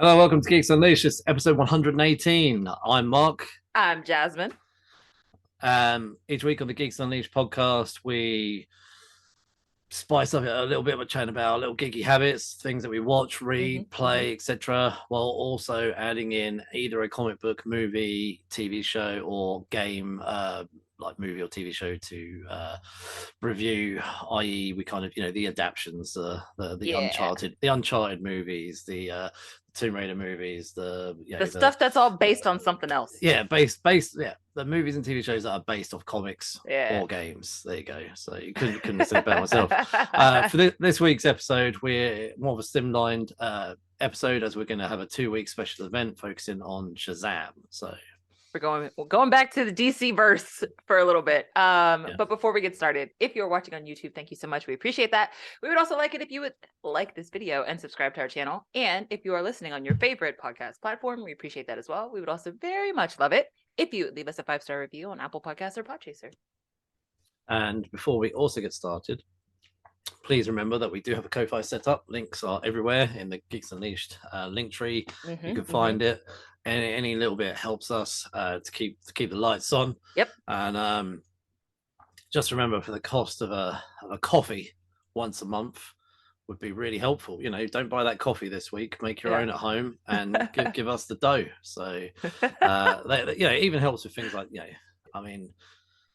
Hello, welcome to Geeks Unleashed. It's episode 118. I'm Mark. I'm Jasmine. Each week on the Geeks Unleashed podcast, we spice up a little bit of a chat about little geeky habits, things that we watch, read, play, etc., while also adding in either a comic book, movie, TV show, or game, like movie or TV show to review. I.e., we kind of the adaptions, the Yeah. Uncharted movies, the Tomb Raider movies, The stuff that's all based on something else. the movies and TV shows that are based off comics Yeah. or games. There you go. So you couldn't have said it better myself. For this week's episode, we're more of a slimlined episode, as we're going to have a 2-week special event focusing on Shazam. So we're going back to the DC verse for a little bit. But before we get started, if you're watching on YouTube, thank you so much. We appreciate that. We would also like it if you would like this video and subscribe to our channel. And if you are listening on your favorite podcast platform, we appreciate that as well. We would also very much love it if you would leave us a 5-star review on Apple Podcasts or Podchaser. And before we also get started, please remember that we do have a Ko-Fi set up. Links are everywhere in the Geeks Unleashed link tree. You can find it. Any little bit helps us to keep the lights on. Yep. And just remember, for the cost of a coffee once a month would be really helpful. Don't buy that coffee this week. Make your own at home and give us the dough. So it even helps with things like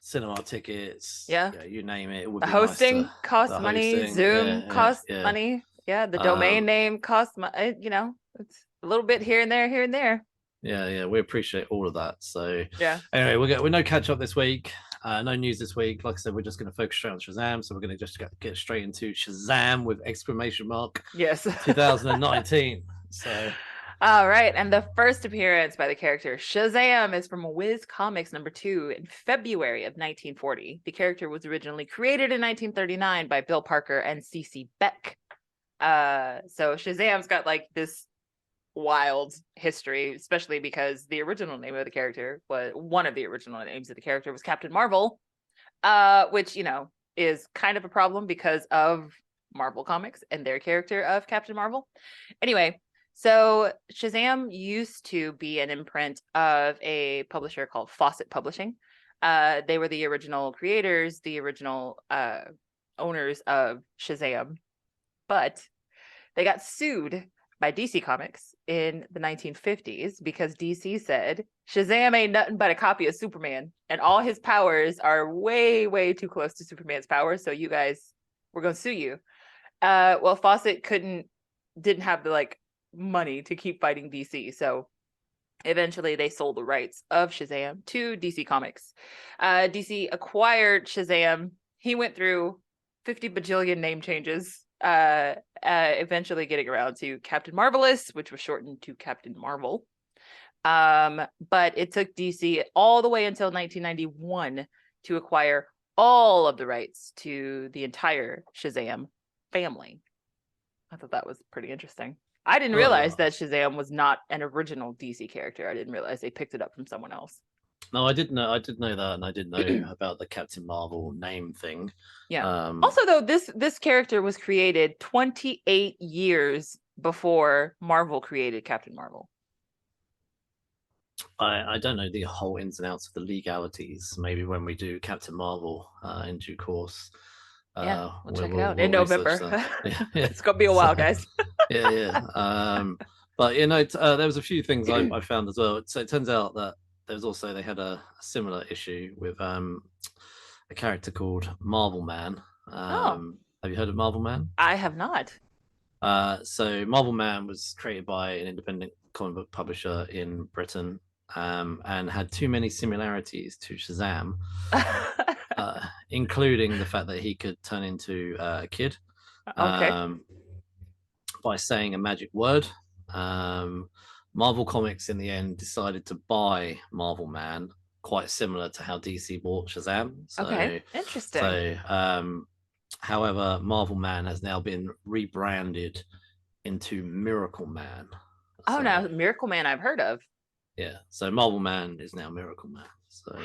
cinema tickets. You name it. It would the be hosting nice costs money. Zoom costs money. Yeah, the domain name costs money. It's a little bit here and there. Yeah, we appreciate all of that. So anyway, we're no catch up this week. No news this week. Like I said, we're just going to focus straight on Shazam. So we're going to just get straight into Shazam with exclamation mark. Yes. 2019. So. All right, and the first appearance by the character Shazam is from Whiz Comics #2 in February of 1940. The character was originally created in 1939 by Bill Parker and C.C. Beck. So Shazam's got like this wild history, especially because the original name of the character was one of the original names of the character was Captain Marvel, which is kind of a problem because of Marvel Comics and their character of Captain Marvel. Anyway, so Shazam used to be an imprint of a publisher called Fawcett Publishing. They were the original creators, the original owners of Shazam, but they got sued by DC Comics in the 1950s because DC said Shazam ain't nothing but a copy of Superman, and all his powers are way, way too close to Superman's powers. So you guys, we're gonna sue you. Well, Fawcett didn't have the money to keep fighting DC, so eventually they sold the rights of Shazam to DC Comics. DC acquired Shazam. He went through 50 bajillion name changes. Eventually getting around to Captain Marvelous, which was shortened to Captain Marvel. But it took DC all the way until 1991 to acquire all of the rights to the entire Shazam family. I thought that was pretty interesting. I didn't realize that Shazam was not an original DC character. I didn't realize they picked it up from someone else. No, I did know that, and I did know about the Captain Marvel name thing. Yeah. Also, though, this character was created 28 years before Marvel created Captain Marvel. I don't know the whole ins and outs of the legalities. Maybe when we do Captain Marvel in due course. We'll check it out in November. It's gonna be a while, guys. But there was a few things I found as well. So it turns out that they had a similar issue with a character called Marvel Man. Have you heard of Marvel Man? I have not. So Marvel Man was created by an independent comic book publisher in Britain, and had too many similarities to Shazam, including the fact that he could turn into a kid by saying a magic word. Marvel Comics in the end decided to buy Marvel Man, quite similar to how DC bought Shazam. So, interesting. So, however, Marvel Man has now been rebranded into Miracle Man. Now Miracle Man I've heard of. Yeah, so Marvel Man is now Miracle Man. So,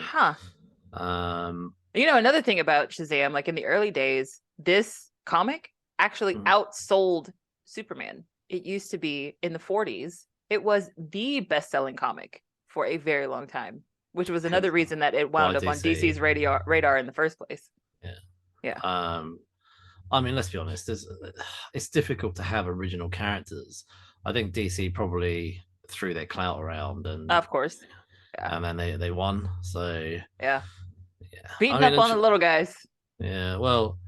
another thing about Shazam, like in the early days, this comic actually outsold Superman. It used to be in the 40s. it was the best-selling comic for a very long time, which was another reason that it wound up on DC's radar in the first place. Yeah. I mean, let's be honest. It's difficult to have original characters. I think DC probably threw their clout around, and of course, and then they won. So yeah, beating up on the little guys. Yeah, well,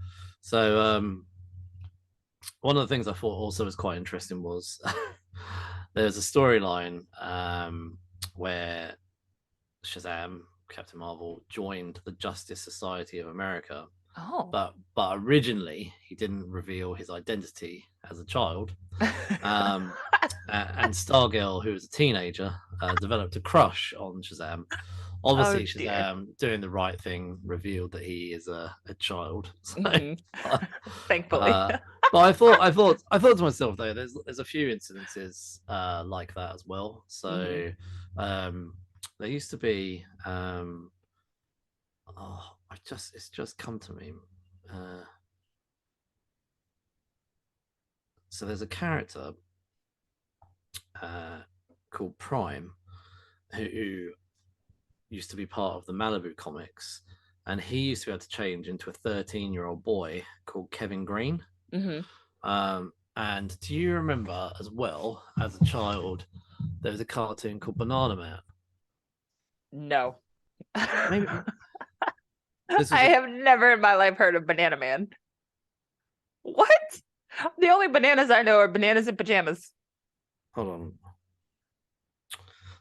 so one of the things I thought also was quite interesting was there's a storyline where Shazam, Captain Marvel, joined the Justice Society of America. Oh. But originally he didn't reveal his identity as a child. And Stargirl, who was a teenager, developed a crush on Shazam. Obviously, Shazam, doing the right thing, revealed that he is a child. So, thankfully. But I thought to myself though, there's a few incidences like that as well. So there used to be it's just come to me. So there's a character called Prime who used to be part of the Malibu comics, and he used to be able to change into a 13-year-old boy called Kevin Green. And do you remember as well, as a child, there was a cartoon called Banana Man? No. Maybe. I have never in my life heard of Banana Man. What? The only bananas I know are bananas in pajamas. Hold on.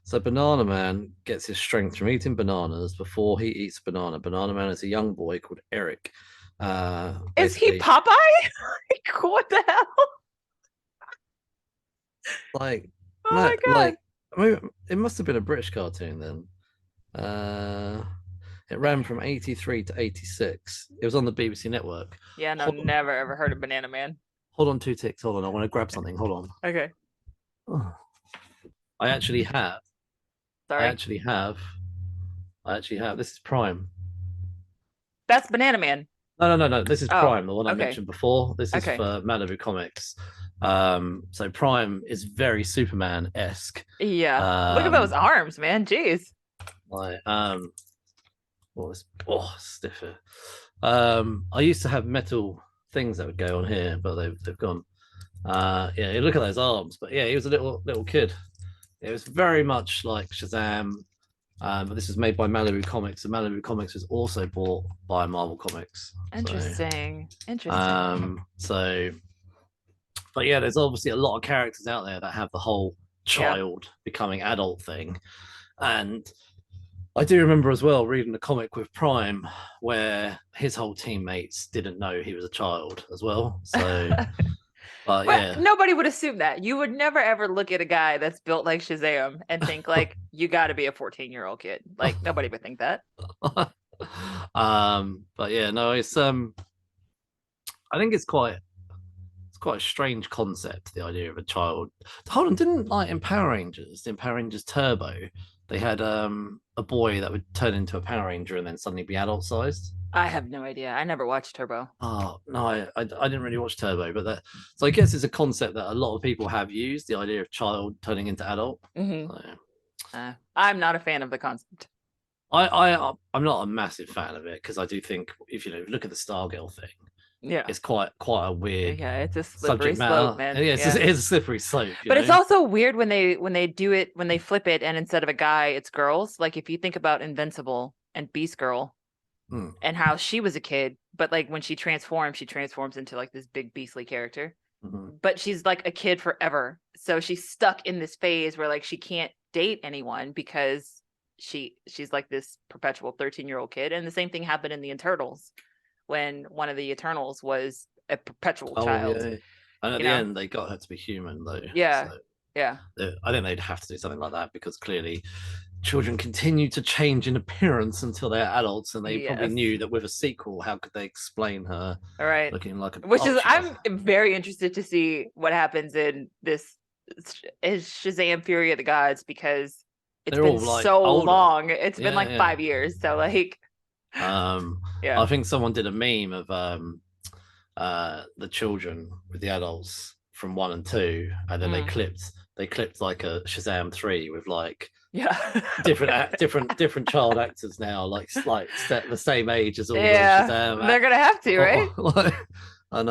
So Banana Man gets his strength from eating bananas. Before he eats a banana, Banana Man is a young boy called Eric. Is he Popeye? What the hell? Like, oh my God. Like, I mean, it must have been a British cartoon then. It ran from 83 to 86. It was on the BBC network. Yeah, no, never ever heard of Banana Man. Hold on 2 ticks. Hold on. I want to grab something. Hold on. Okay. Oh. I actually have. Sorry. I actually have. This is Prime. That's Banana Man. No. This is Prime, the one I mentioned before. This is for Malibu Comics. So Prime is very Superman-esque. Yeah. Look at those arms, man. Jeez. Like, stiffer. I used to have metal things that would go on here, but they've gone. Yeah, look at those arms. But yeah, he was a little kid. It was very much like Shazam, but this was made by Malibu Comics, and Malibu Comics was also bought by Marvel Comics. Interesting. But yeah, there's obviously a lot of characters out there that have the whole child becoming adult thing, and I do remember as well reading a comic with Prime where his whole teammates didn't know he was a child as well. So, but yeah, nobody would assume that. You would never ever look at a guy that's built like Shazam and think like you got to be a 14-year-old kid. Like nobody would think that. But yeah, no, it's I think it's quite a strange concept, the idea of a child. Hold on, didn't like in Power Rangers Turbo, they had a boy that would turn into a Power Ranger and then suddenly be adult sized? I have no idea. I never watched Turbo. Oh no, I didn't really watch Turbo, but so I guess it's a concept that a lot of people have used, the idea of child turning into adult. I'm not a fan of the concept. I'm not a massive fan of it because I do think if you look at the Stargirl thing, it's quite a weird. Yeah, it's a slippery slope, man. Yeah, it's a slippery slope. But it's also weird when they do it, when they flip it, and instead of a guy, it's girls. Like if you think about Invincible and Beast Girl, and how she was a kid, but like when she transforms into like this big beastly character. But she's like a kid forever, so she's stuck in this phase where like she can't date anyone because she's like this perpetual 13-year-old kid. And the same thing happened in the Eternals when one of the Eternals was a perpetual child. Yeah. And at the end they got her to be human though. Yeah. I think they'd have to do something like that because clearly children continue to change in appearance until they're adults, and they probably knew that with a sequel, how could they explain her looking like a I'm very interested to see what happens in this Shazam Fury of the Gods, because it's been so long. It's been like 5 years, so like I think someone did a meme of the children with the adults from 1 and 2, and then they clipped they clipped like a Shazam 3 with like Yeah. different child actors now, like set the same age as all the Yeah. Shazam They're gonna have to, right? like, and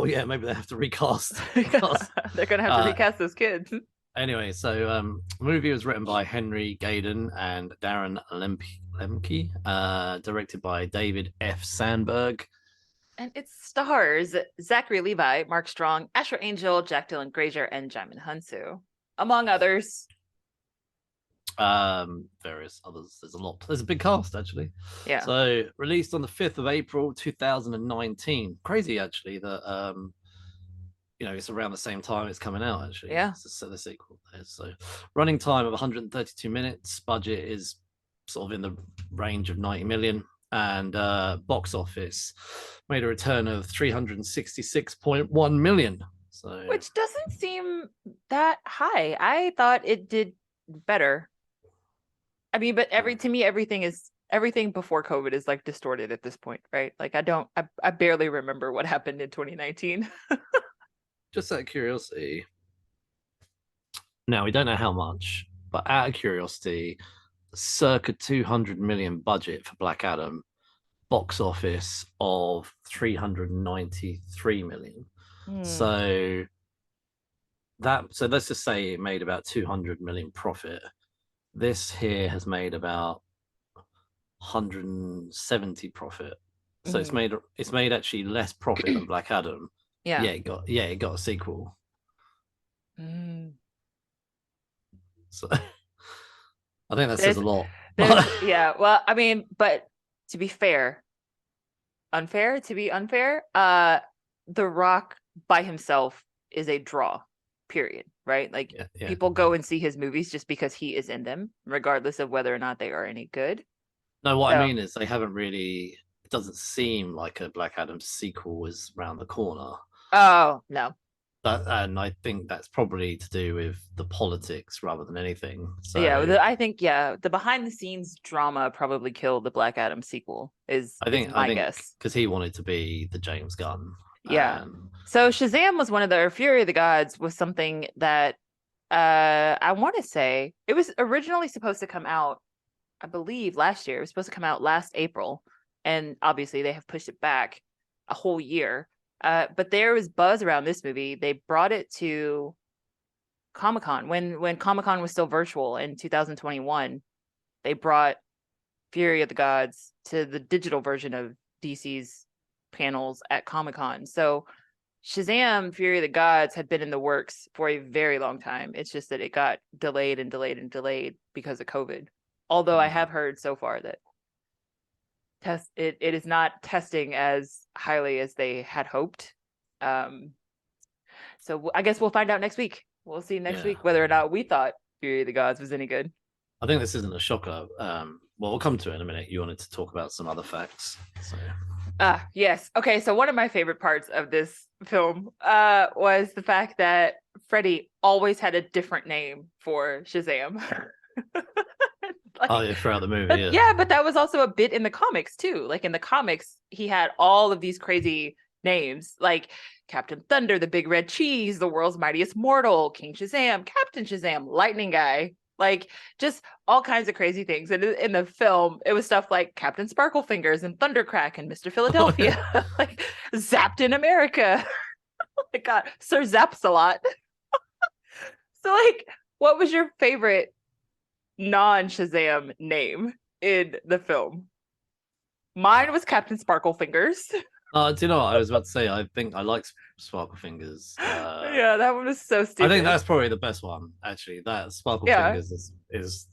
yeah, maybe they have to recast. They're gonna have to recast those kids. Anyway, so the movie was written by Henry Gayden and Darren Lemke, directed by David F. Sandberg. And it stars Zachary Levi, Mark Strong, Asher Angel, Jack Dylan Grazer, and Jaimin Hunsu, among others. Various others. There's a lot. There's a big cast, actually. Yeah. So released on the 5th of April 2019. Crazy, actually, that it's around the same time it's coming out, actually. Yeah. So the sequel there. So running time of 132 minutes. Budget is sort of in the range of 90 million. And box office made a return of 366.1 million. So, which doesn't seem that high. I thought it did better. I mean, but to me, everything before COVID is like distorted at this point, right? Like I barely remember what happened in 2019. Just out of curiosity, now we don't know how much, but out of curiosity, circa 200 million budget for Black Adam, box office of 393 million. So let's just say it made about 200 million profit. This here has made about 170 profit. So it's made actually less profit than Black Adam. Yeah. It got a sequel. So I think that says a lot. Yeah. Well, I mean, but to be fair, to be unfair, The Rock by himself is a draw, period. Right? Like people go and see his movies just because he is in them, regardless of whether or not they are any good. No, what I mean is they haven't really. It doesn't seem like a Black Adam sequel is around the corner. Oh no. And I think that's probably to do with the politics rather than anything. So I think the behind the scenes drama probably killed the Black Adam sequel. I think my guess, because he wanted to be the James Gunn. Yeah. So Shazam was one of the Fury of the Gods was something that I want to say it was originally supposed to come out, I believe last year. It was supposed to come out last April, and obviously they have pushed it back a whole year. But there was buzz around this movie. They brought it to Comic-Con when Comic-Con was still virtual in 2021. They brought Fury of the Gods to the digital version of DC's panels at Comic-Con. So Shazam Fury of the Gods had been in the works for a very long time. It's just that it got delayed and delayed and delayed because of COVID. Although I have heard so far that it is not testing as highly as they had hoped. So I guess we'll find out next week. We'll see next week whether or not we thought Fury of the Gods was any good. I think this isn't a shocker. Well, we'll come to it in a minute. You wanted to talk about some other facts. So. Yes. Okay, so one of my favorite parts of this film was the fact that Freddy always had a different name for Shazam. Throughout the movie. Yeah, but that was also a bit in the comics too. Like in the comics, he had all of these crazy names, like Captain Thunder, the Big Red Cheese, the World's Mightiest Mortal, King Shazam, Captain Shazam, Lightning Guy, like just all kinds of crazy things. And in the film, it was stuff like Captain Sparklefingers and Thundercrack and Mr. Philadelphia, like Zapped in America. Oh my God, Sir Zaps-a-Lot. So, like, what was your favorite non-Shazam name in the film? Mine was Captain Sparklefingers. Do you know what I was about to say? I think I like Sparklefingers. Yeah, that one was so stupid. I think that's probably the best one, actually. That Sparklefingers is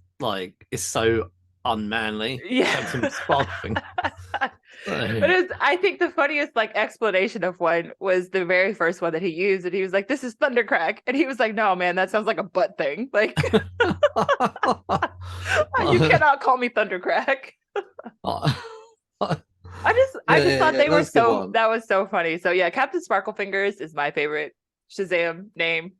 so unmanly. Yeah. Captain Sparklefingers. But I think the funniest like explanation of one was the very first one that he used, and he was like, "This is Thundercrack," and he was like, "No, man, that sounds like a butt thing. Like, you cannot call me Thundercrack." I just thought they were so that was so funny. So yeah, Captain Sparklefingers is my favorite Shazam name.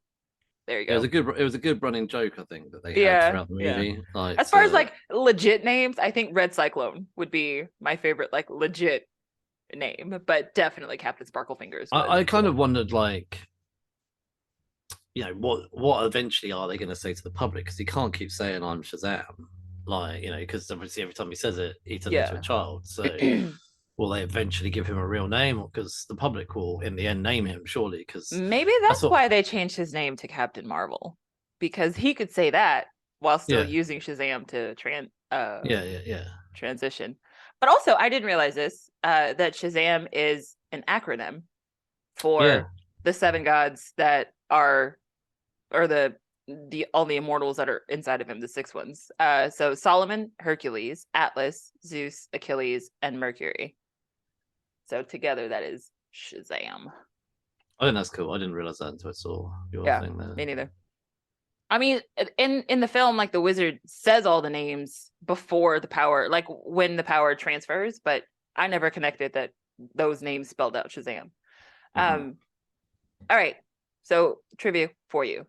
There you go. It was a good running joke, I think, that they had throughout the movie. Yeah. Like, as far as like legit names, I think Red Cyclone would be my favorite, like legit name, but definitely Captain Sparklefingers. I kind of wondered, like, what eventually are they going to say to the public? Because he can't keep saying I'm Shazam, like because obviously every time he says it, he turns into a Yeah. child. So will they eventually give him a real name? Because the public will in the end name him surely. Because Maybe that's that's what. why they changed his name to Captain Marvel, because he could say that while still Yeah, using Shazam to yeah. transition. But also, I didn't realize this, that Shazam is an acronym Yeah. for the seven gods that are, or the all the immortals that are inside of him, the six ones. So Solomon, Hercules, Atlas, Zeus, Achilles, and Mercury. So together, that is Shazam. I think that's cool. I didn't realize that until I saw your Yeah, thing there. me neither. I mean, in the film, like the wizard says all the names before the power, like when the power transfers, but I never connected that those names spelled out Shazam. Mm-hmm. All right. So trivia for you.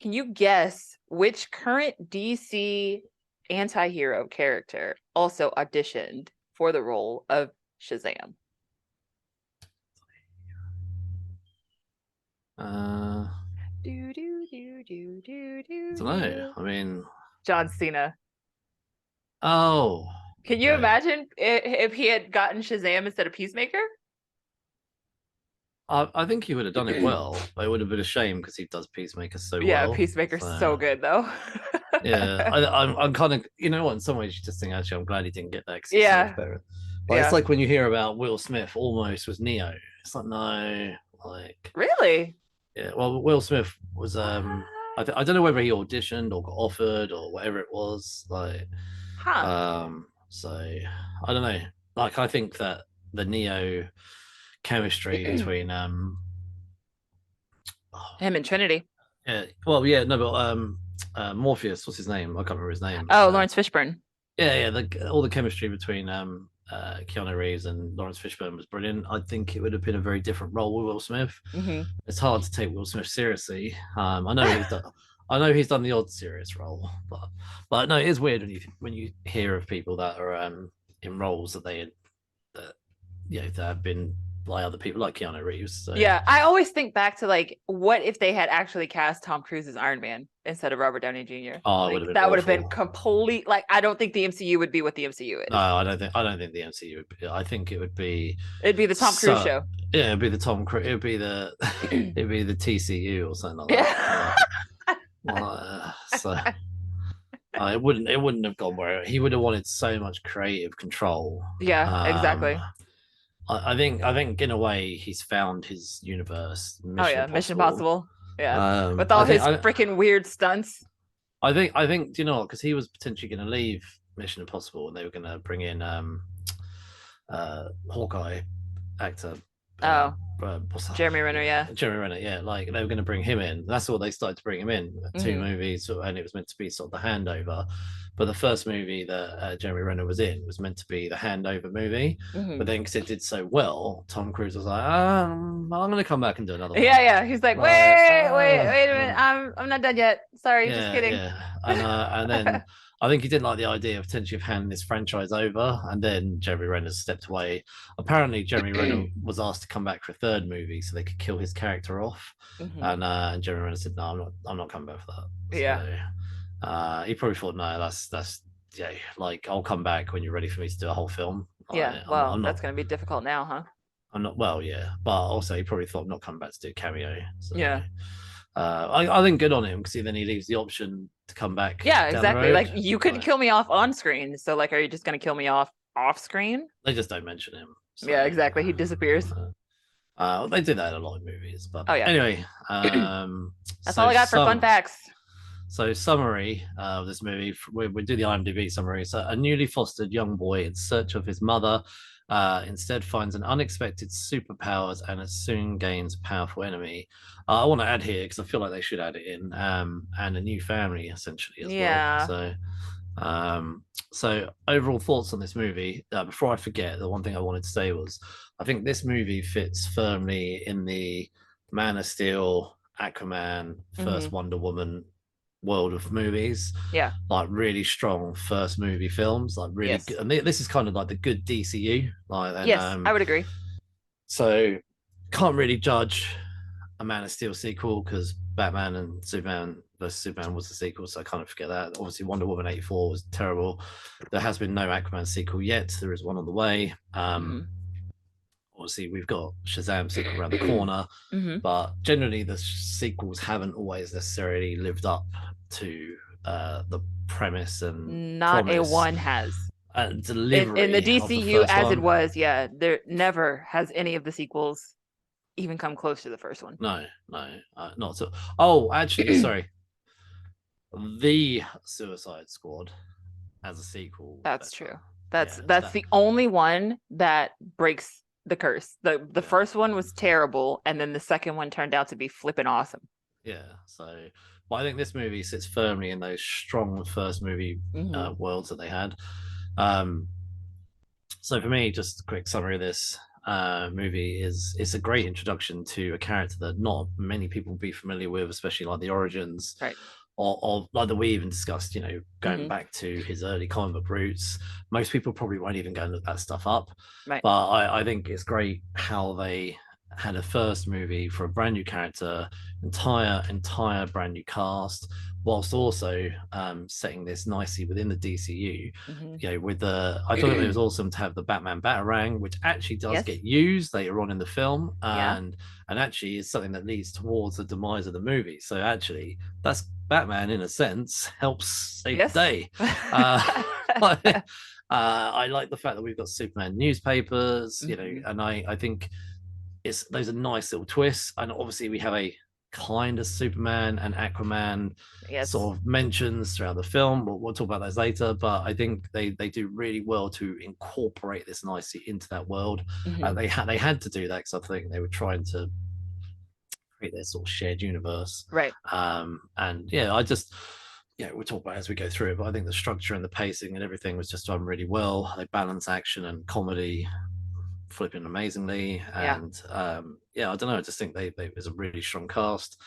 Can you guess which current DC anti-hero character also auditioned for the role of Shazam? Do do do do do I do don't know. do. I mean, John Cena. oh, Can you okay. imagine if he had gotten Shazam instead of Peacemaker? I think he would have done it well, but it would have been a shame because he does Peacemaker so Yeah, well. Peacemaker's So so good though. yeah, I'm kind of what in some ways you just think actually I'm glad he didn't get that because he's so much Yeah, better. But it's yeah. like when you hear about Will Smith almost was Neo. It's like no, like Really? yeah. Well, Will Smith was What? I don't know whether he auditioned or got offered or whatever it was like. Huh. So I don't know. Like I think that the Neo chemistry between oh, Him and Trinity. yeah, well yeah no but Morpheus, what's his name? I can't remember his name. Oh, Lawrence Fishburne. Yeah, all the chemistry between Keanu Reeves and Lawrence Fishburne was brilliant. I think it would have been a very different role with Will Smith. Mm-hmm. It's hard to take Will Smith seriously. I know he's done the odd serious role, but no, it is weird when you hear of people that are in roles that that have been by other people like Keanu Reeves. So Yeah, I always think back to like, what if they had actually cast Tom Cruise as Iron Man instead of Robert Downey Jr.? oh, it would Like have been that would have been awful. complete. Like I don't think the MCU would be what the MCU No, is. I don't think the MCU would be. I think it would be It'd be the Tom Cruise so show. yeah, it'd be the Tom Cruise. It'd be the it'd be the TCU or something like that. Yeah. So it wouldn't have gone where he would have wanted so much creative control. Yeah, Um, exactly. I think in a way he's found his universe, Oh Mission yeah, Mission Impossible. Impossible. Yeah, with all I think his freaking weird stunts. I think do you know what? Because he was potentially going to leave Mission Impossible and they were going to bring in Hawkeye actor. Oh, What's that? Jeremy Renner. Yeah. Jeremy Renner, yeah, like they were going to bring him in. That's what they started to bring him in. Two Mhm. movies, and it was meant to be sort of the handover. But the first movie that Jeremy Renner was in was meant to be the handover movie. But Mhm. then because it did so well, Tom Cruise was like, I'm going to come back and do another one. Yeah, yeah. He's like, Like, wait a minute. I'm not done yet. Sorry, just yeah, kidding. yeah. And then I think he didn't like the idea of potentially of handing this franchise over. And then Jeremy Renner stepped away. Apparently, Jeremy Renner was asked to come back for a third movie so they could kill his character off. Mhm. And Jeremy Renner said, "No, I'm not coming back for that." Yeah. So he probably thought, "No, that's yeah, like I'll come back when you're ready for me to do a whole film." Yeah. Well, that's gonna be difficult now, huh? I'm not. Well, yeah, but also he probably thought I'm not coming back to do a cameo. So Yeah. I think good on him because then he leaves the option to come back Yeah, down the exactly. road. Like you could kill me off on screen. So like, are you just gonna kill me off screen? They just don't mention him. So, Yeah, exactly. He disappears. they do that in a lot of movies. But Oh yeah. anyway, That's all I got for fun facts. So summary of this movie, we do the IMDb summary. So a newly fostered young boy in search of his mother instead finds an unexpected superpowers and soon gains a powerful enemy. I want to add here because I feel like they should add it in, and a new family essentially as Yeah. well. So overall thoughts on this movie. Before I forget, the one thing I wanted to say was I think this movie fits firmly in the Man of Steel, Aquaman, first Wonder Woman world of movies. Yeah. Like really strong first movie films, like really Yes. good. And this is kind of like the good DCU. Like then, Yes, I would agree. so can't really judge a Man of Steel sequel because Batman and Superman versus Superman was the sequel, so I kind of forget that. Obviously, Wonder Woman 84 was terrible. There has been no Aquaman sequel yet. There is one on the way. Obviously, we've got Shazam sequel around the corner, but generally the sequels haven't always necessarily lived up to the premise and Not a promise one has. and In delivery the of the DCU first as it one. was, yeah, there never has any of the sequels even come close to the first one. No, not so. Oh, actually, sorry. The Suicide Squad as a sequel was That's better. true. Yeah, That's the only one that breaks the curse. The first one was terrible, and then the second one turned out to be flipping awesome. Yeah, but I think this movie sits firmly in those strong first movie worlds that they had. So for me, just a quick summary of this movie is it's a great introduction to a character that not many people will be familiar with, especially like the origins Right. of like that we even discussed, going back to his early comic book roots. Most people probably won't even go and look that stuff up. Right. But I think it's great how they had a first movie for a brand new character, entire brand new cast, whilst also setting this nicely within the DCU. With I thought it was awesome to have the Batman Batarang, which actually does get used later on in the film, and actually is something that leads towards the demise of the movie. So actually, that's Batman in a sense helps save the day. I like the fact that we've got Superman newspapers, and I think those are nice little twists. And obviously we have a kind of Superman and Aquaman sort of mentions throughout the film. We'll talk about those later, but I think they do really well to incorporate this nicely into that world. They had to do that because I think they were trying to create their sort of shared universe, right? And yeah, we'll talk about it as we go through it, but I think the structure and the pacing and everything was just done really well. They balance action and comedy flipping amazingly, and I don't know, I just think they it's a really strong cast.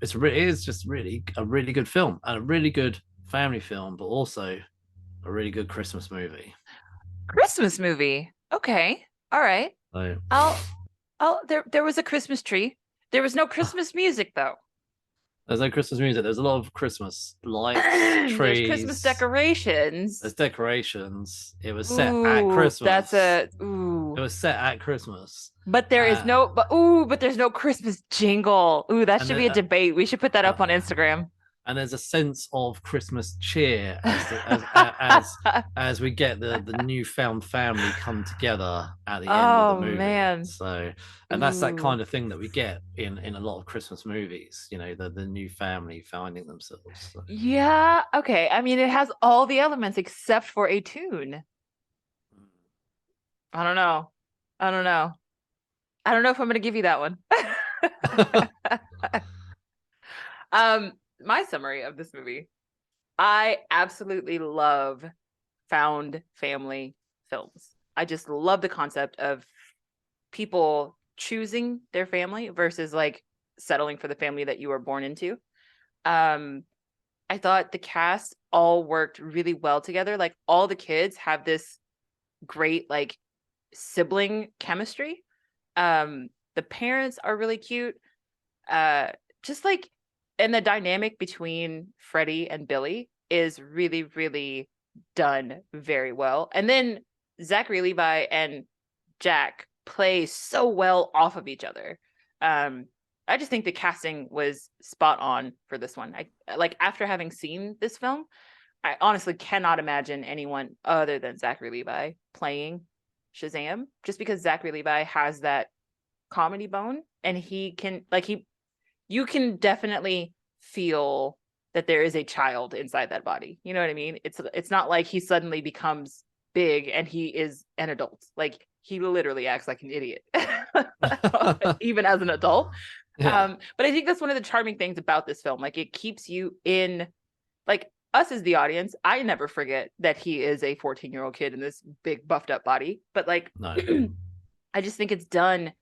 It is just really a really good film and a really good family film, but also a really good Christmas movie. Okay, all right. So, there was a Christmas tree. There was no Christmas music though. There's no Christmas music. There's a lot of Christmas lights, trees. There's Christmas decorations. There's decorations. It was set at Christmas. It was set at Christmas. But there is but there's no Christmas jingle. Ooh, that should be a debate. We should put that up on Instagram. And there's a sense of Christmas cheer as we get the newfound family come together at the end of the movie. Man. So, and that's that kind of thing that we get in a lot of Christmas movies. The new family finding themselves. So. Yeah. Okay. I mean, it has all the elements except for a tune. I don't know if I'm going to give you that one. My summary of this movie. I absolutely love found family films. I just love the concept of people choosing their family versus like settling for the family that you were born into. I thought the cast all worked really well together. Like all the kids have this great like sibling chemistry. The parents are really cute. Just like, and the dynamic between Freddie and Billy is really, really done very well. And then Zachary Levi and Jack play so well off of each other. I just think the casting was spot on for this one. I like, after having seen this film, I honestly cannot imagine anyone other than Zachary Levi playing Shazam, just because Zachary Levi has that comedy bone, and you can definitely feel that there is a child inside that body. You know what I mean? It's not like he suddenly becomes big and he is an adult. Like he literally acts like an idiot, even as an adult. Yeah. But I think that's one of the charming things about this film. Like it keeps you in, like us as the audience. I never forget that he is a 14-year-old kid in this big buffed up body. But like, no. I just think it's done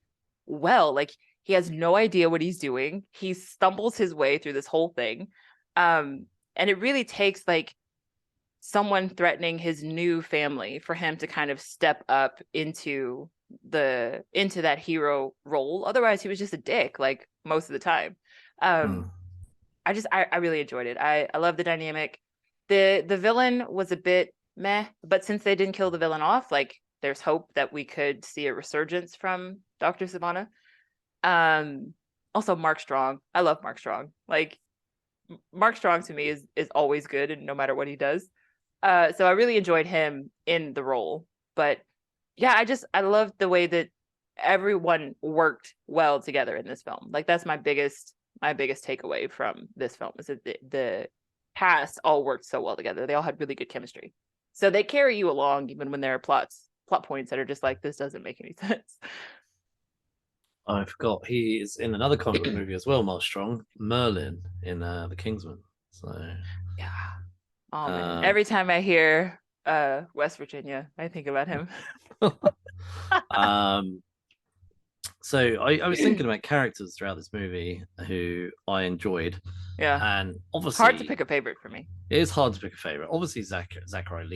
well. Like he has no idea what he's doing. He stumbles his way through this whole thing. And it really takes like someone threatening his new family for him to kind of step up into that hero role. Otherwise he was just a dick like most of the time. Um, I really enjoyed it. I love the dynamic. The villain was a bit meh, but since they didn't kill the villain off, like there's hope that we could see a resurgence from Dr. Savannah. Um, Also Mark Strong. I love Mark Strong. Like Mark Strong to me is always good, and no matter what he does. So I really enjoyed him in the role. But yeah, I love the way that everyone worked well together in this film. Like that's my biggest takeaway from this film is that the cast all worked so well together. They all had really good chemistry. So they carry you along even when there are plot points that are just like this doesn't make any sense. I forgot he is in another comic book movie as well, Mark Strong, Merlin in The Kingsman. So Yeah. Oh man. Every time I hear West Virginia, I think about him. um so I was thinking about characters throughout this movie who I enjoyed. Yeah. And obviously Hard to pick a favorite for me. it is hard to pick a favorite. Obviously Zachary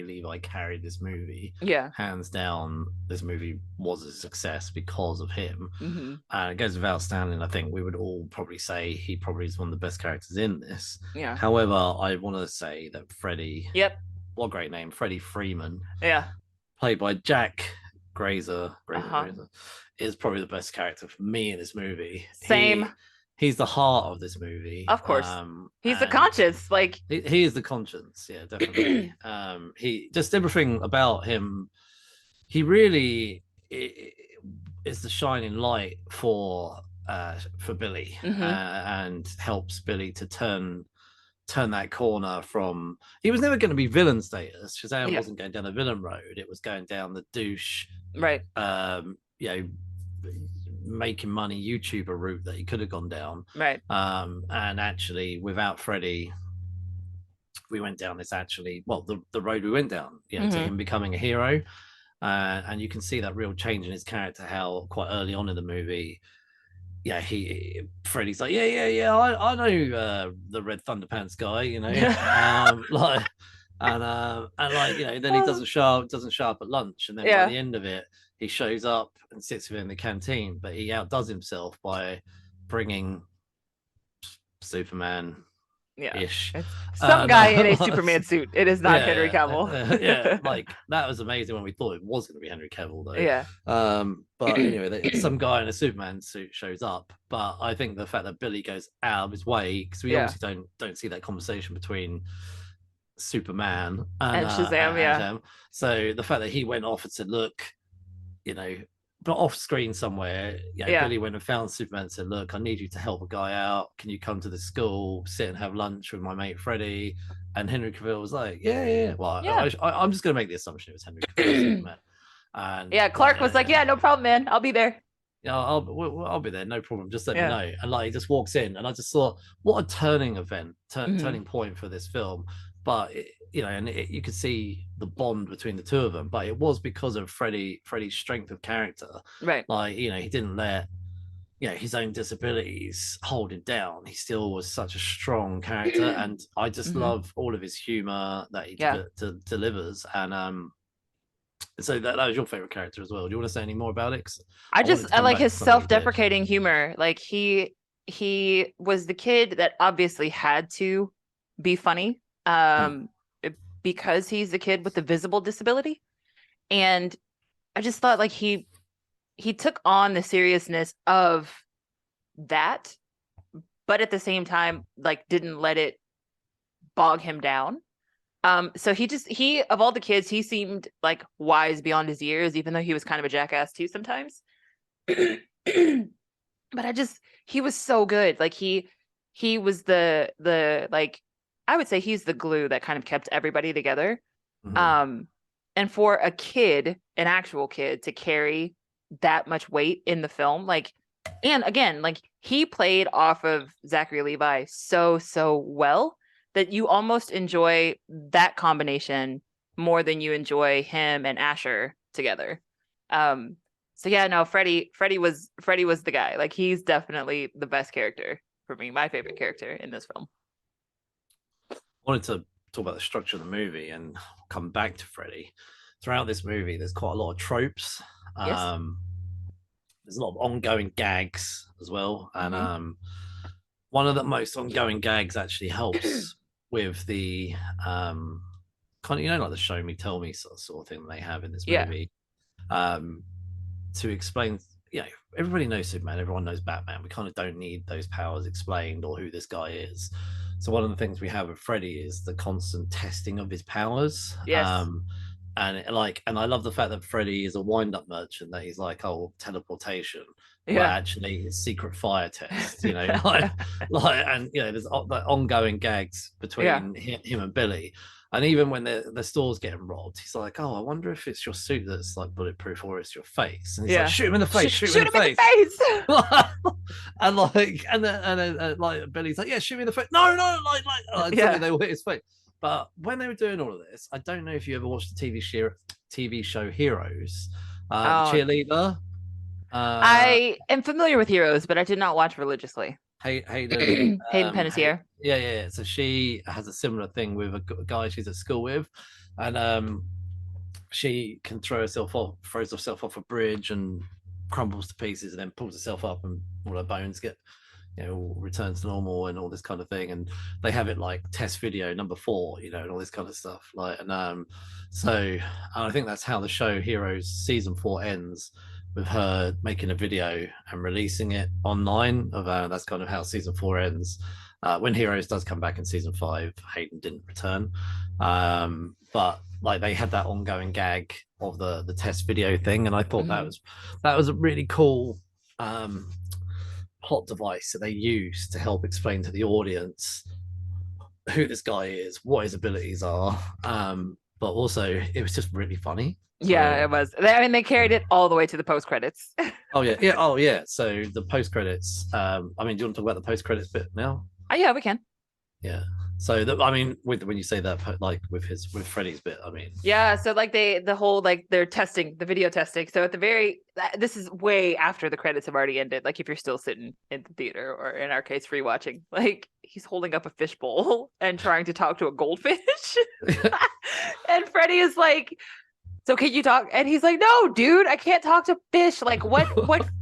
Levi carried this movie. Yeah. Hands down, this movie was a success because of him. Mm-hmm. And it goes without standing, I think we would all probably say he probably is one of the best characters in this. Yeah. However, I want to say that Freddie, Yep. what a great name, Freddie Freeman, Yeah. played by Jack Grazer, is probably the best character for me in this movie. Same. He's the heart of this movie. Of course. He's the conscience. Like he is the conscience. Yeah, definitely. He just everything about him. He really is the shining light for Billy, and helps Billy to turn that corner from. He was never going to be villain status. Shazam wasn't going down the villain road. It was going down the douche, right? Making money YouTuber route that he could have gone down, right? And actually, without Freddie, we went down this the road we went down, to him becoming a hero. And you can see that real change in his character, how quite early on in the movie, Freddie's like, I know the Red Thunderpants guy, then he doesn't show up at lunch, and then by the end of it, he shows up and sits with him in the canteen, but he outdoes himself by bringing Superman. Ish. Some guy in a Superman suit. It is not Henry Cavill. Like that was amazing when we thought it was going to be Henry Cavill, though. Yeah. But anyway, some guy in a Superman suit shows up. But I think the fact that Billy goes out of his way, because we obviously don't see that conversation between Superman and Shazam. Shazam. So the fact that he went off and said, "Look, but off screen somewhere, Billy went and found Superman and said, "Look, I need you to help a guy out. Can you come to the school, sit and have lunch with my mate Freddie?" And Henry Cavill was like, "Yeah. Well, I'm just going to make the assumption it was Henry Cavill, Superman." And Clark was like, "Yeah, no problem, man. I'll be there." Yeah, I'll be there, no problem. Just let me know. And he just walks in, and I just thought, what a turning point for this film. But you could see the bond between the two of them. But it was because of Freddie's strength of character, right? Like he didn't let his own disabilities hold him down. He still was such a strong character, and I just love all of his humor that he delivers. And so that was your favorite character as well. Do you want to say any more about it? I like his self-deprecating humor. Like he was the kid that obviously had to be funny. Because he's a kid with a visible disability. And I just thought like he took on the seriousness of that, but at the same time, like didn't let it bog him down. So he of all the kids, he seemed like wise beyond his years, even though he was kind of a jackass too sometimes. But he was so good. Like he was the like, I would say he's the glue that kind of kept everybody together. And for a kid, an actual kid, to carry that much weight in the film, like, and again, like he played off of Zachary Levi so well that you almost enjoy that combination more than you enjoy him and Asher together. So yeah, no, Freddie was the guy. Like he's definitely the best character for me, my favorite character in this film. Wanted to talk about the structure of the movie and come back to Freddie. Throughout this movie, there's quite a lot of tropes. there's a lot of ongoing gags as well, and Mm-hmm. one of the most ongoing gags actually helps with the kind of, you know, like the show me tell me sort of thing that they have in this Yeah. movie, um to explain, you know, everybody knows Superman, everyone knows Batman. We kind of don't need those powers explained or who this guy is. So one of the things we have with Freddy is the constant testing of his powers. Yes. And I love the fact that Freddy is a wind-up merchant, that he's like, oh, teleportation, but Yeah. actually it's secret fire test, you know, like, and you know, there's like ongoing gags Yeah. between him and Billy. And even when the store's getting robbed, he's like, "Oh, I wonder if it's your suit that's like bulletproof or it's your face." And he's like, Yeah. "Shoot him in the face! Shoot him in Shoot the him in face!" the face. and then like Billy's like, "Yeah, shoot me in the face!" No, no, like suddenly Yeah. they will hit his face. But when they were doing all of this, I don't know if you ever watched the TV show Heroes, the Oh, cheerleader, uh, I am familiar with Heroes, but I did not watch religiously. Hayden. Hayden Panettiere. Yeah. So she has a similar thing with a guy she's at school with, and she can throws herself off a bridge and crumbles to pieces, and then pulls herself up, and all her bones get, you know, returns to normal and all this kind of thing. And they have it like test video number 4, you know, and all this kind of stuff. Like, and so I think that's how the show Heroes season 4 ends, with her making a video and releasing it online. Of that's kind of how season 4 ends. When Heroes does come back in season 5, Hayden didn't return, but like they had that ongoing gag of the test video thing, and I thought that was a really cool plot device that they use to help explain to the audience who this guy is, what his abilities are, but also it was just really funny. Yeah, So it was. I mean, they carried it all the way to the post credits. oh yeah. So the post credits. I mean, do you want to talk about the post credits bit now? Oh, yeah, we can. Yeah. So I mean, when you say that, like with Freddy's bit, I mean, Yeah, so like the whole like they're testing the video testing. So at the very this is way after the credits have already ended. Like if you're still sitting in the theater, or in our case rewatching, like he's holding up a fishbowl and trying to talk to a goldfish. And Freddy is like, so can you talk? And he's like, no, dude, I can't talk to fish. Like what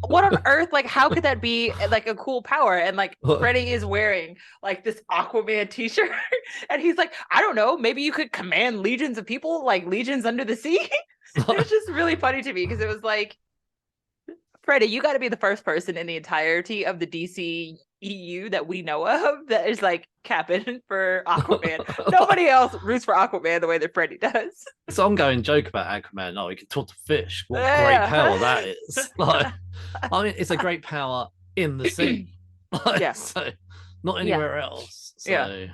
on earth? Like, how could that be like a cool power? And like Freddy is wearing like this Aquaman t-shirt. And he's like, I don't know, maybe you could command legions of people, like legions under the sea. It was just really funny to me because it was like, Freddie, you got to be the first person in the entirety of the DC EU that we know of that is like capping for Aquaman. Nobody else roots for Aquaman the way that Freddie does. This ongoing joke about Aquaman. Oh, he can talk to fish. What great power that is! Like, I mean, it's a great power in the sea. Like, Yeah. So not anywhere else. So,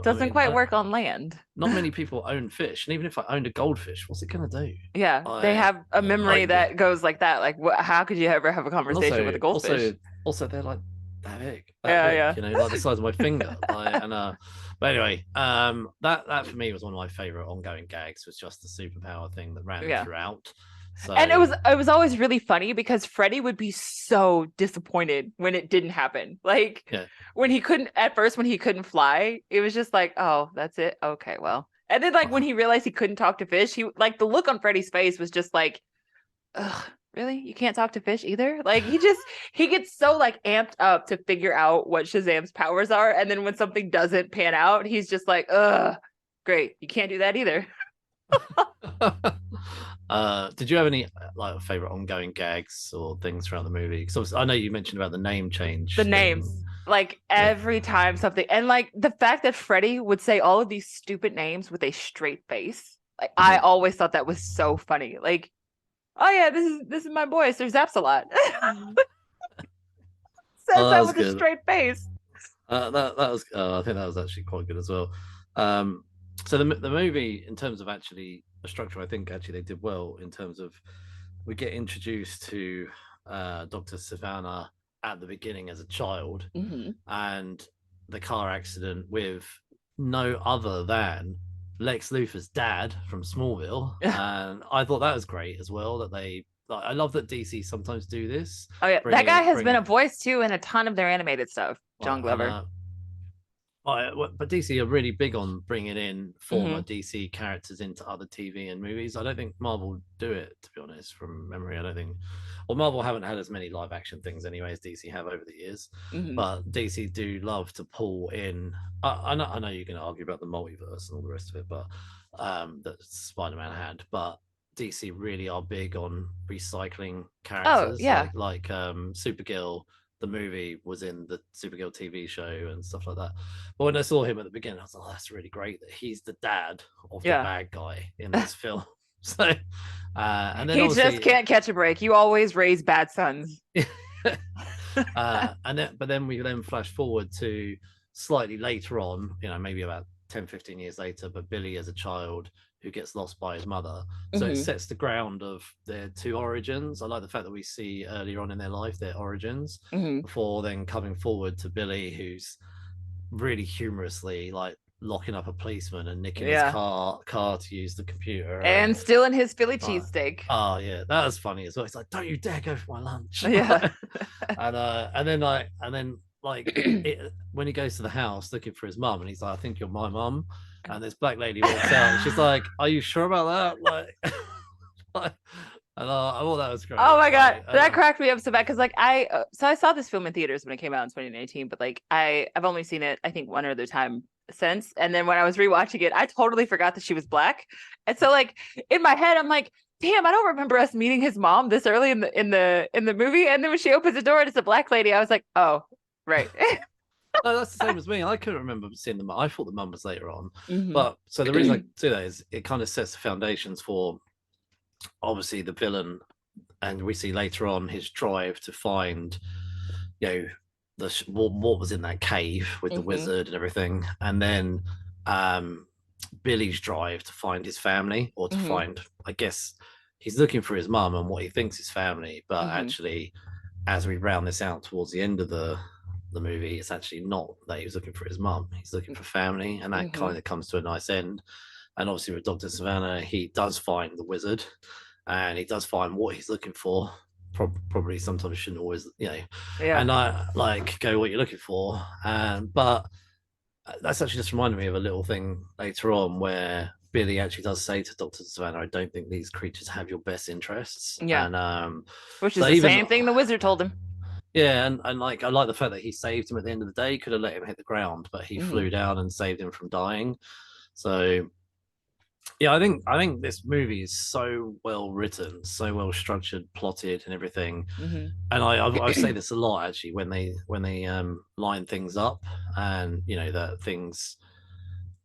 Doesn't quite work on land. Not many people own fish, and even if I owned a goldfish, what's it gonna do? Yeah, they have a memory that goes like that. Like, how could you ever have a conversation with a goldfish? Also, they're like that big. Yeah. You know, like the size of my finger. But anyway, that for me was one of my favorite ongoing gags. Was just the superpower thing that ran throughout. So, and it was always really funny because Freddie would be so disappointed when it didn't happen. Like when he couldn't fly, it was just like, oh, that's it. Okay, well. And then like when he realized he couldn't talk to fish, he like the look on Freddie's face was just like, ugh, really? You can't talk to fish either? Like he gets so like amped up to figure out what Shazam's powers are. And then when something doesn't pan out, he's just like, ugh, great. You can't do that either. Did you have any like favorite ongoing gags or things throughout the movie? Because I know you mentioned about the name change. The names, like every time something, and like the fact that Freddie would say all of these stupid names with a straight face. Like I always thought that was so funny. Like, oh yeah, this is my boy, Sir Zapsalot. Says that with a straight face. That was I think that was actually quite good as well. So the movie, in terms of actually a structure, I think actually they did well in terms of we get introduced to Dr. Savannah at the beginning as a child, and the car accident with no other than Lex Luthor's dad from Smallville. And I thought that was great as well, that they I love that DC sometimes do this. Oh yeah, that guy has been a voice too in a ton of their animated stuff. John Glover. But DC are really big on bringing in former Mhm. DC characters into other TV and movies. I don't think Marvel do it, to be honest, from memory. I don't think, well, Marvel haven't had as many live action things anyway as DC have over the years. Mhm. But DC do love to pull in. I know you can argue about the multiverse and all the rest of it, but that Spider-Man had. But DC really are big on recycling Oh, characters, yeah. like Supergirl. The movie was in the Supergirl TV show and stuff like that. But when I saw him at the beginning, I was like, oh, that's really great that he's the dad of the Yeah. bad guy in this film. So, and then He just obviously, can't catch a break. You always raise bad sons. but then we then flash forward to slightly later on, maybe about 10, 15 years later, but Billy as a child who gets lost by his mother. So it Mhm. sets the ground of their two origins. I like the fact that we see earlier on in their life their origins Mhm. before then coming forward to Billy, who's really humorously like locking up a policeman and nicking his Yeah. car to use the computer. And And stealing his Philly uh, cheesesteak. oh yeah, that was funny as well. It's like, don't you dare go for my lunch. Yeah. And then when he goes to the house looking for his mum, and he's like, I think you're my mum. And this black lady walks out, and she's like, are you sure about that? Like, and I thought that was great. Oh my God. Like, That cracked me up so bad because like I saw this film in theaters when it came out in 2019, but like I've only seen it I think one other time since. And then when I was rewatching it, I totally forgot that she was black. And so like in my head, I'm like, damn, I don't remember us meeting his mom this early in the movie. And then when she opens the door and it's a black lady, I was like, oh, right. no, that's the same as me. I couldn't remember seeing the mum. I thought the mum was later on. Mhm. But so the reason I do that is it kind of sets the foundations for obviously the villain, and we see later on his drive to find, you know, what was in that cave with the Mhm. wizard and everything, and then Billy's drive to find his family, or to Mhm. find, I guess, he's looking for his mum and what he thinks is family, but Mhm. actually, as we round this out towards the end of the movie, it's actually not that he was looking for his mum. He's looking for family, and that Mhm. kind of comes to a nice end. And obviously, with Dr. Savannah, he does find the wizard, and he does find what he's looking for. Probably sometimes shouldn't always, Yeah. and I like go what you're looking for. But that's actually just reminded me of a little thing later on where Billy actually does say to Dr. Savannah, I don't think these creatures have your best interests. Yeah. And Which is so the even, same thing the wizard told him. yeah, and like I like the fact that he saved him at the end of the day. He could have let him hit the ground, but he Mhm. flew down and saved him from dying. So yeah, I think this movie is so well written, so well structured, plotted, and everything. Mhm. And I say this a lot actually when they line things up, and that things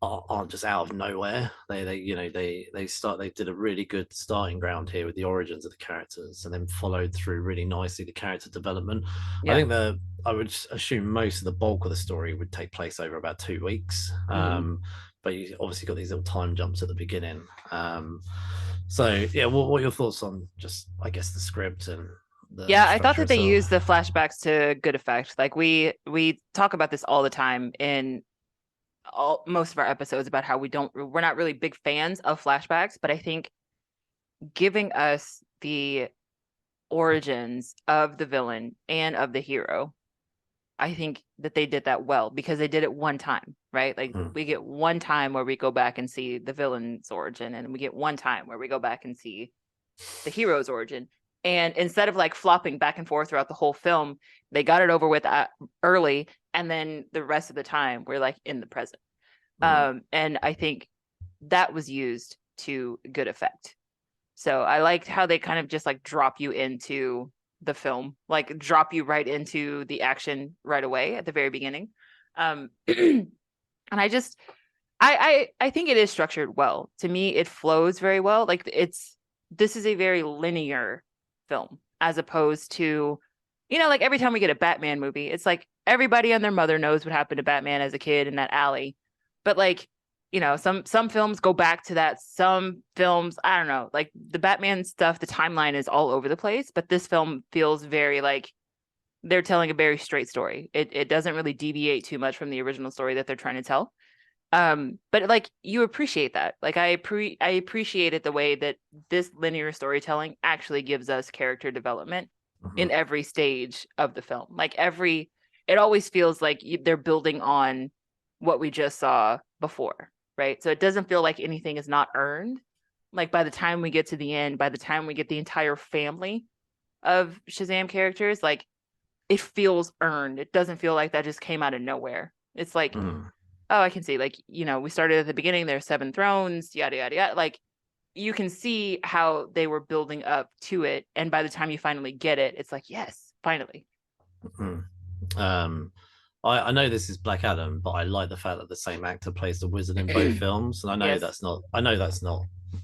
aren't just out of nowhere. They did a really good starting ground here with the origins of the characters, and then followed through really nicely the character development. I Yeah. think I would assume most of the bulk of the story would take place over about 2 weeks. Mhm. But you obviously got these little time jumps at the beginning. So yeah, what are your thoughts on just, I guess, the script and the Yeah, I thought structure that they itself? used the flashbacks to good effect. Like we talk about this all the time in most of our episodes about how we're not really big fans of flashbacks, but I think giving us the origins of the villain and of the hero, I think that they did that well because they did it one time, right? Like Mm. we get one time where we go back and see the villain's origin, and we get one time where we go back and see the hero's origin. And instead of like flopping back and forth throughout the whole film, they got it over with early, and then the rest of the time we're like in the present. Mm. And I think that was used to good effect. So I liked how they kind of just like drop you into the film, like drop you right into the action right away at the very beginning. And I think it is structured well. To me, it flows very well. Like this is a very linear film as opposed to, like every time we get a Batman movie, it's like everybody and their mother knows what happened to Batman as a kid in that alley. But like, some films go back to that. Some films, I don't know, like the Batman stuff, the timeline is all over the place, but this film feels very like they're telling a very straight story. It doesn't really deviate too much from the original story that they're trying to tell. But like you appreciate that. Like I appreciate it the way that this linear storytelling actually gives us character development Mhm. in every stage of the film. Like it always feels like they're building on what we just saw before, right? So it doesn't feel like anything is not earned. Like by the time we get to the end, by the time we get the entire family of Shazam characters, like it feels earned. It doesn't feel like that just came out of nowhere. It's like, oh, I can see, like, we started at the beginning, there's 7 thrones, yada, yada, yada. Like, you can see how they were building up to it. And by the time you finally get it, it's like, yes, finally. I know this is Black Adam, but I like the fact that the same actor plays the wizard in both films. And I know that's not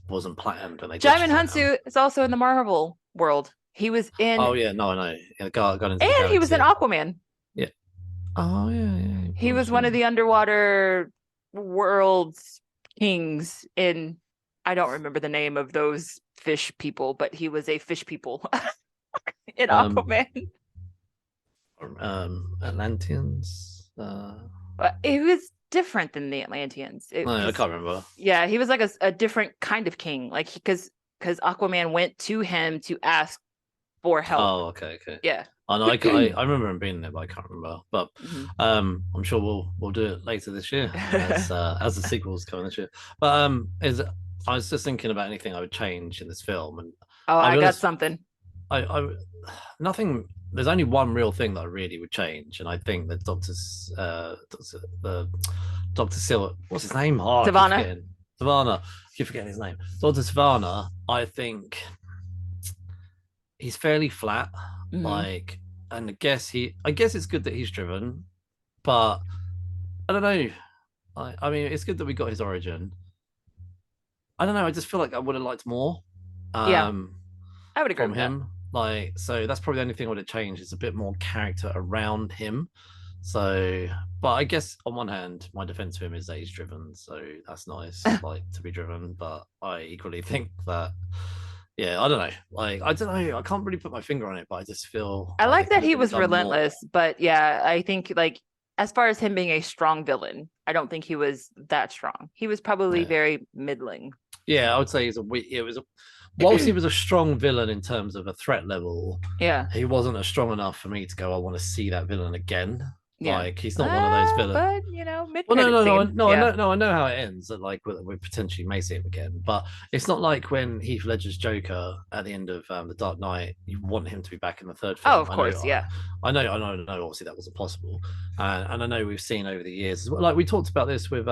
wasn't planned when they did Jaimin Shazam. Hunsu is also in the Marvel world. He was in. Oh yeah, no, I know. Yeah, Guardians of the And Galaxy. he was in Aquaman. Yeah. Oh yeah. He was one of the underwater world's kings in. I don't remember the name of those fish people, but he was a fish people in Aquaman. Atlanteans. It was different than the Atlanteans. I can't remember. Yeah, he was like a different kind of king, like because Aquaman went to him to ask for help. Oh, okay. Yeah. I know. I remember him being there, but I can't remember. But I'm sure we'll do it later this year as the sequels come this year. But I was just thinking about anything I would change in this film, and I got something. I nothing. There's only one real thing that I really would change, and I think that Doctor Silver, what's his name? Savannah. Savannah. Keep forgetting his name. Dr. Savannah. I think he's fairly flat. Like, and I guess it's good that he's driven, but I don't know. I mean, it's good that we got his origin. I don't know. I just feel like I would have liked more. I would agree from him. Like, so that's probably the only thing I would have changed. Is a bit more character around him. So, but I guess on one hand, my defense of him is that he's driven, so that's nice, like to be driven. But I equally think that, yeah, I don't know. Like, I don't know. I can't really put my finger on it, but I just feel I like that he was relentless. More. But yeah, I think like as far as him being a strong villain, I don't think he was that strong. He was probably very middling. Yeah, I would say whilst he was a strong villain in terms of a threat level, he wasn't a strong enough for me to go, I want to see that villain again. Yeah. Like, he's not one of those villains. But I know how it ends. That like we potentially may see him again, but it's not like when Heath Ledger's Joker at the end of The Dark Knight. You want him to be back in the third film. Oh, of course, I know. Obviously, that wasn't possible, and I know we've seen over the years. Like we talked about this with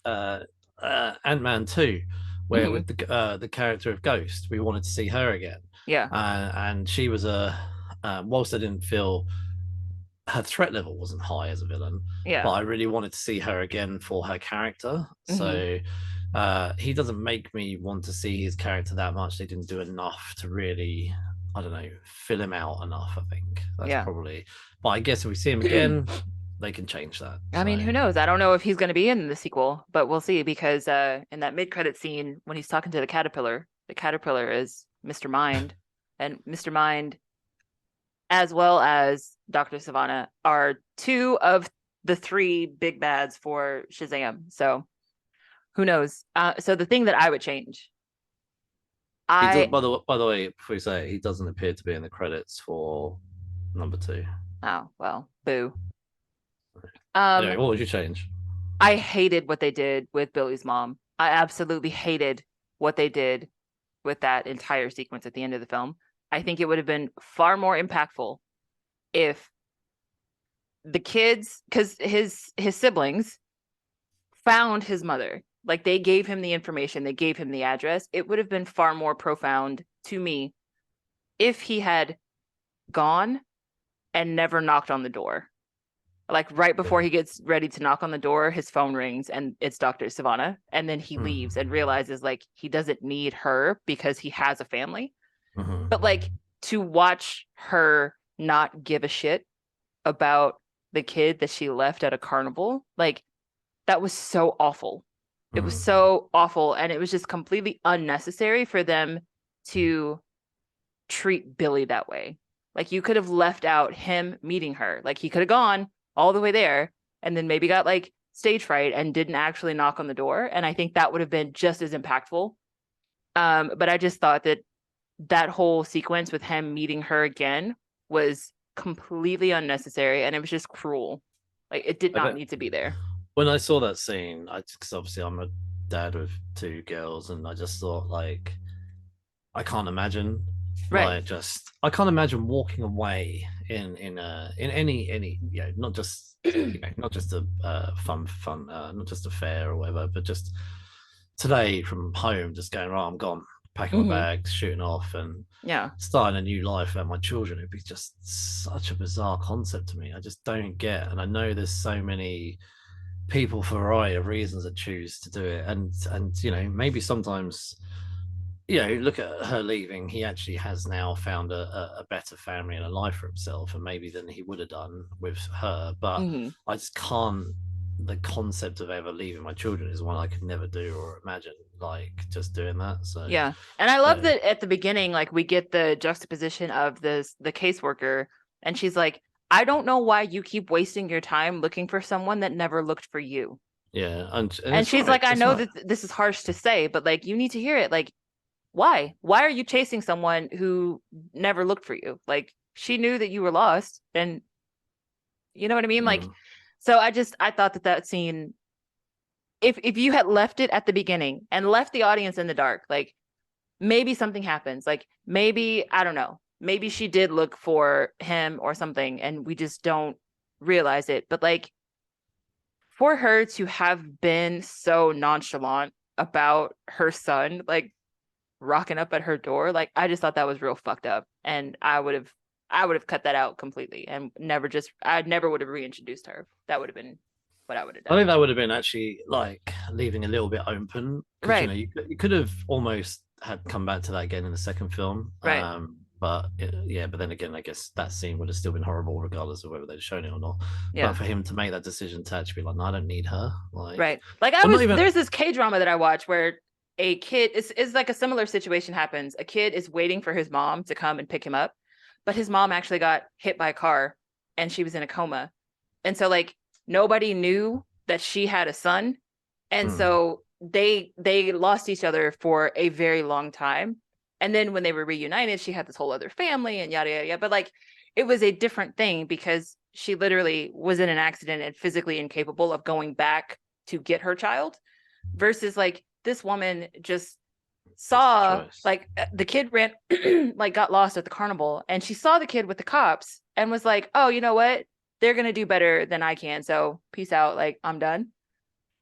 Ant-Man 2. Where with the character of Ghost, we wanted to see her again. Yeah. And she was whilst I didn't feel her threat level wasn't high as a villain, but I really wanted to see her again for her character. So he doesn't make me want to see his character that much. They didn't do enough to really, I don't know, fill him out enough, I think. That's probably, but I guess if we see him again, they can change that. I mean, who knows? I don't know if he's going to be in the sequel, but we'll see, because in that mid-credit scene when he's talking to the caterpillar is Mr. Mind, and Mr. Mind as well as Dr. Savannah are 2 of the 3 big bads for Shazam. So who knows? So the thing that I would change. By the way, before you say it, he doesn't appear to be in the credits for number 2. Oh, well, boo. Anyway, what would you change? I hated what they did with Billy's mom. I absolutely hated what they did with that entire sequence at the end of the film. I think it would have been far more impactful if the kids, because his siblings found his mother. Like, they gave him the information, they gave him the address. It would have been far more profound to me if he had gone and never knocked on the door. Like, right before he gets ready to knock on the door, his phone rings and it's Dr. Savannah. And then he leaves and realizes, like, he doesn't need her because he has a family. But, like, to watch her not give a shit about the kid that she left at a carnival, like, that was so awful. It was so awful. And it was just completely unnecessary for them to treat Billy that way. Like, you could have left out him meeting her. Like, he could have gone all the way there and then maybe got, like, stage fright and didn't actually knock on the door. And I think that would have been just as impactful. But I just thought that whole sequence with him meeting her again was completely unnecessary, and it was just cruel. Like it did I not bet need to be there. when I saw that scene, because obviously I'm a dad with two girls, and I just thought like I can't imagine Right. I can't imagine walking away in any not just not just a fun not just a fair or whatever, but just today from home, just going, right, I'm gone, packing my Hmm. bags, shooting off, and Yeah. starting a new life without my children. It'd be just such a bizarre concept to me. I just don't get, and I know there's so many people for a variety of reasons that choose to do it, and maybe sometimes look at her leaving. He actually has now found a better family and a life for himself, and maybe than he would have done with her. But Hmm. I just can't. The concept of ever leaving my children is one I could never do or imagine, like just doing that. So, Yeah. And I love no, that at the beginning, like we get the juxtaposition of the caseworker, and she's like, I don't know why you keep wasting your time looking for someone that never looked for you. yeah, and And it's she's right. like, I It's know right. that this is harsh to say, but like you need to hear it. Like, why? Why are you chasing someone who never looked for you? Like she knew that you were lost, and you know what I mean? Like, Mm, so I thought that scene, if you had left it at the beginning and left the audience in the dark, like maybe something happens. Like maybe, I don't know, maybe she did look for him or something and we just don't realize it. But like for her to have been so nonchalant about her son, like rocking up at her door, like I just thought that was real fucked up. And I would have cut that out completely and I never would have reintroduced her. That would have been what I would have I done. think that would have been actually like leaving a little bit open because Right, you could have almost had come back to that again in the second film. right, But then again, I guess that scene would have still been horrible regardless of whether they'd shown it or not. But yeah. for him to make that decision to actually be like, no, I don't need her, like, Right. Like well, not even. there's this K drama that I watch where a kid is like a similar situation happens. A kid is waiting for his mom to come and pick him up, but his mom actually got hit by a car and she was in a coma. And so like nobody knew that she had a son. And Hmm, so they lost each other for a very long time. And then when they were reunited, she had this whole other family and yada yada yada. But like it was a different thing because she literally was in an accident and physically incapable of going back to get her child versus like this woman just that's the saw choice. like the kid ran like got lost at the carnival and she saw the kid with the cops and was like, oh, you know what, they're gonna do better than I can, so peace out, like I'm done.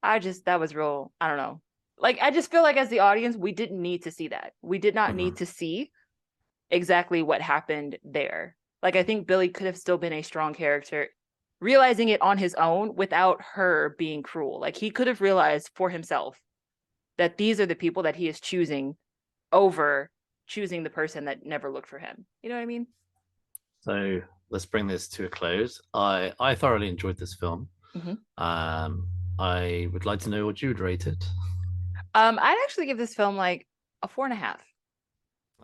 That was real, I don't know, like I just feel like as the audience we didn't need to see that. We did not Mhm. need to see exactly what happened there. Like I think Billy could have still been a strong character, realizing it on his own without her being cruel. Like he could have realized for himself that these are the people that he is choosing over choosing the person that never looked for him. You know what I mean? So let's bring this to a close. I thoroughly enjoyed this film. Mm-hmm. Um, I would like to know what you would rate it. I'd actually give this film like a 4.5.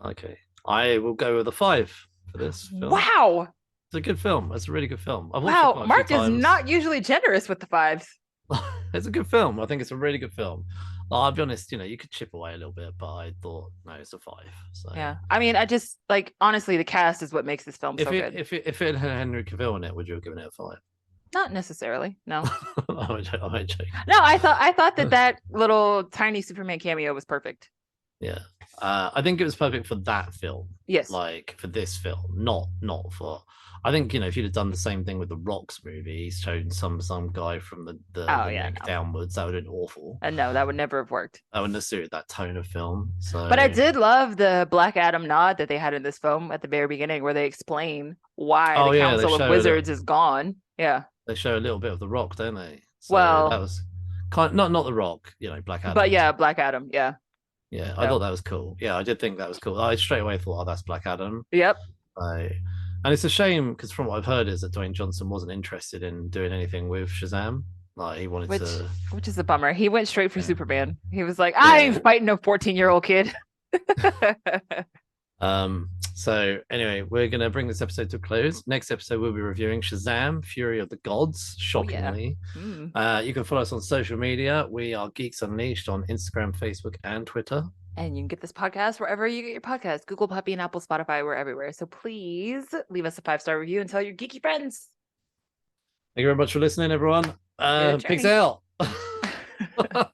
Okay, I will go with a 5 for this film. Wow. It's a good film. It's a really good film. I've watched it Wow. quite a few Mark is times. not usually generous with the fives. It's a good film. I think it's a really good film. I'll be honest, you could chip away a little bit, but I thought no, it's a 5. So Yeah. I mean, I just like honestly, the cast is what makes this film if so it good. if it had Henry Cavill in it, would you have given it a 5? Not necessarily. No. I'm joking. No, I thought that little tiny Superman cameo was perfect. Yeah. I think it was perfect for that film, Yes. like for this film, not for. I think if you'd have done the same thing with the Rocks movie, he's shown some guy from Oh the yeah, neck no. downwards. That would have been awful. No, that would never have worked. That wouldn't have suited that tone of film. But I So, did love the Black Adam nod that they had in this film at the very beginning, where they explain why the oh yeah, Council of Wizards is gone. Yeah. they show a little bit of the Rock, don't they? So that Well, was not the Rock, Black but Adam. yeah, Black Adam. Yeah. Yeah, I thought So, that was cool. Yeah, I did think that was cool. I straight away thought, oh, that's Black Adam. yep. I, and it's a shame because from what I've heard is that Dwayne Johnson wasn't interested in doing anything with Shazam. Like he wanted Which to. which is a bummer. He went straight for Yeah. Superman. He was like, I Yeah. ain't fighting a 14-year-old kid. So anyway, we're gonna bring this episode to a close. Next episode, we'll be reviewing Shazam: Fury of the Gods. Oh yeah. Shockingly, Mm. you can follow us on social media. We are Geeks Unleashed on Instagram, Facebook, and Twitter. And you can get this podcast wherever you get your podcast. Google, Puppy, and Apple, Spotify, we're everywhere. So please leave us a 5-star review and tell your geeky friends. Thank you very much for listening, everyone. Peace journey. out.